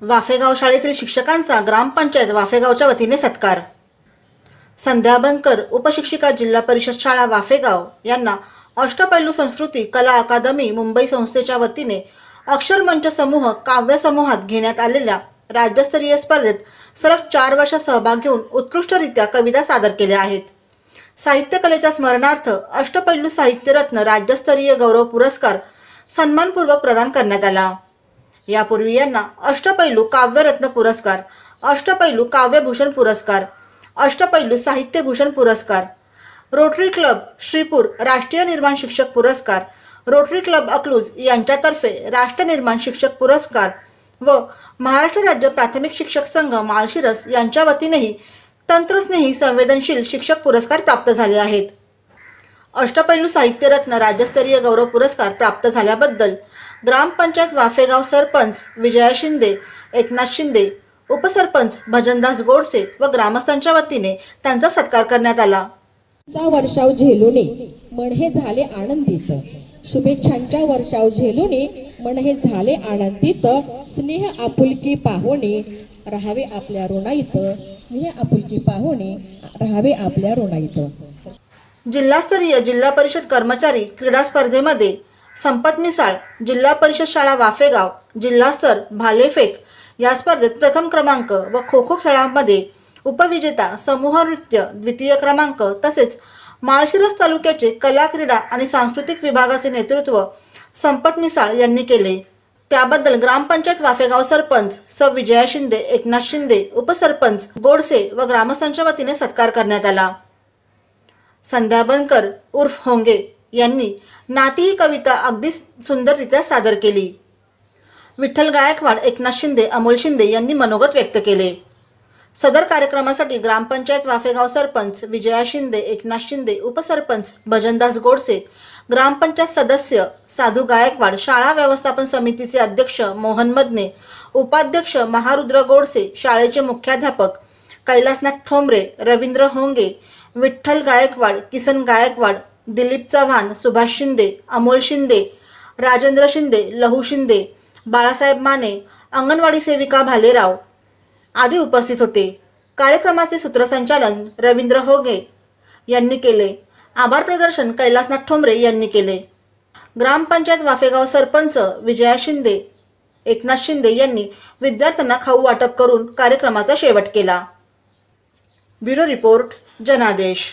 वाफेगाव शाळेतील शिक्षकांचा ग्रामपंचायत वाफेगावच्या वतीने सत्कार। संध्या बनकर उपशिक्षिका जिल्हा परिषद शाळा वाफेगाव यांना अष्टपैलू संस्कृती कला अकादमी मुंबई संस्थेच्या वतीने अक्षर मंच समूह काव्य समूहात घेण्यात आलेल्या राज्यस्तरीय स्पर्धेत सलग 4 वर्ष सहभाग घेऊन उत्कृष्टरित्या कविता सादर केल्या आहेत। साहित्य कलेच्या स्मरणार्थ अष्टपैलू साहित्यरत्न राज्यस्तरीय गौरव पुरस्कार सन्मानपूर्वक प्रदान करण्यात आला। यापूर्वी यांना अष्टपैलू काव्यरत्न पुरस्कार, अष्टपैलू काव्यभूषण पुरस्कार, अष्टपैलू साहित्यभूषण पुरस्कार, रोटरी क्लब श्रीपूर राष्ट्रीय निर्माण शिक्षक पुरस्कार, रोटरी क्लब अकलूज यांच्यातर्फे राष्ट्र निर्माण शिक्षक पुरस्कार व महाराष्ट्र राज्य प्राथमिक शिक्षक संघ माळशिरस यांच्या वतीनेही तंत्रस्नेही संवेदनशील शिक्षक पुरस्कार प्राप्त झाले आहेत। अष्टपैलू साहित्यरत्न राज्यस्तरीय गौरव पुरस्कार प्राप्त झाल्याबद्दल ग्रामपंचायत वाफेगाव सरपंच विजया शिंदे, एकनाथ शिंदे, उपसरपंच भजनदास गोडसे व ग्रामस्थांच्या वतीने त्यांचा सत्कार करण्यात आला। वर्षाव झेलूने मन हे झाले आनंदित, शुभेच्छांच्या वर्षाव झेलूने मन हे झाले आनंदित, स्नेह आपुलकी पाहुणे राहावे आपल्या ऋणाईत, स्नेह आपुलकी पाहुणे राहावे आपल्या ऋणाईत। जिल्हास्तरीय जिल्हा परिषद कर्मचारी क्रीडा स्पर्धेमध्ये संपत मिसाळ जिल्हा परिषद शाळा वाफेगाव जिल्हास्तर भालेफेक या स्पर्धेत प्रथम क्रमांक व खो खो खेळामध्ये उपविजेता समूह नृत्य द्वितीय क्रमांक तसेच माळशिरस तालुक्याचे कला क्रीडा आणि सांस्कृतिक विभागाचे नेतृत्व संपत मिसाळ यांनी केले। त्याबद्दल ग्रामपंचायत वाफेगाव सरपंच स विजया शिंदे, एकनाथ शिंदे, उपसरपंच गोडसे व ग्रामस्थांच्या वतीने सत्कार करण्यात आला। संध्या बनकर उर्फ होंगे यांनी नाती ही कविता अगदी सुंदररित्या सादर केली। विठ्ठल गायकवाड, एकनाथ शिंदे, अमोल शिंदे यांनी मनोगत व्यक्त केले। सदर कार्यक्रमासाठी ग्रामपंचायत वाफेगाव सरपंच विजया शिंदे, एकनाथ शिंदे, उपसरपंच भजनदास गोडसे, ग्रामपंचायत सदस्य साधू गायकवाड, शाळा व्यवस्थापन समितीचे अध्यक्ष मोहन मदने, उपाध्यक्ष महारुद्र गोडसे, शाळेचे मुख्याध्यापक कैलासनाथ ठोंबरे, रवींद्र होंगे, विठ्ठल गायकवाड, किसन गायकवाड, दिलीप चव्हाण, सुभाष शिंदे, अमोल शिंदे, राजेंद्र शिंदे, लहू शिंदे, बाळासाहेब माने, अंगणवाडी सेविका भालेराव आदी उपस्थित होते। कार्यक्रमाचे सूत्रसंचालन रवींद्र होगे यांनी केले। आभार प्रदर्शन कैलासनाथ ठोंबरे यांनी केले। ग्रामपंचायत वाफेगाव सरपंच विजया शिंदे, एकनाथ शिंदे यांनी विद्यार्थ्यांना खाऊ वाटप करून कार्यक्रमाचा शेवट केला। ब्युरो रिपोर्ट जनादेश।